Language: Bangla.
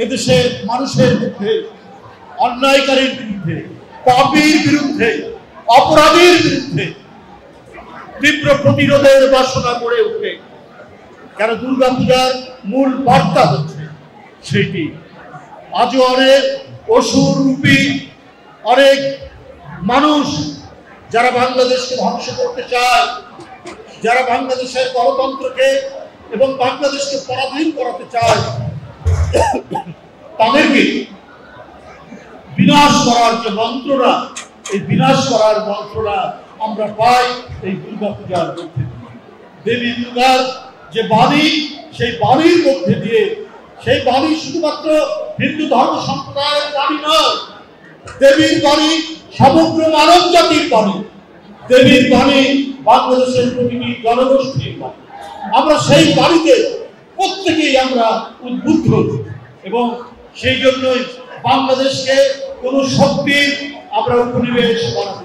এদেশের মানুষের বিরুদ্ধে, অন্যায়কারীর বিরুদ্ধে, পাপীর বিরুদ্ধে, অপরাধীর বিরুদ্ধে তীব্র প্রতিরোধের বাসনা গড়ে উঠবে। কেন দুর্গাপূজার মূল বার্তা হচ্ছে সেটি। আজও অনেক অসুররূপী অনেক মানুষ যারা বাংলাদেশকে ধ্বংস করতে চায়, যারা বাংলাদেশের গণতন্ত্রকে এবং বাংলাদেশকে পরাধীন করাতে চায়, তাদেরকে বিনাশ করার যে মন্ত্রণা, এই বিনাশ করার মন্ত্রণা আমরা পাই এই দুর্গাপূজার মধ্যে। দেবী দুর্গার যে বাণী, সেই বাণীর মধ্যে দিয়ে, সেই বাণী শুধুমাত্র হিন্দু ধর্ম সম্প্রদায়ের বাণী নয়, দেবীর বাণী সমগ্র মানব জাতির বাণী। দেবীর বাণী বাংলাদেশের প্রতিটি জনগোষ্ঠীর বাণী। আমরা সেই বাণীতে প্রত্যেকেই আমরা উদ্বুদ্ধ এবং সেই জন্যই বাংলাদেশকে কোন শক্তির আমরা উপনিবেশ বানাতে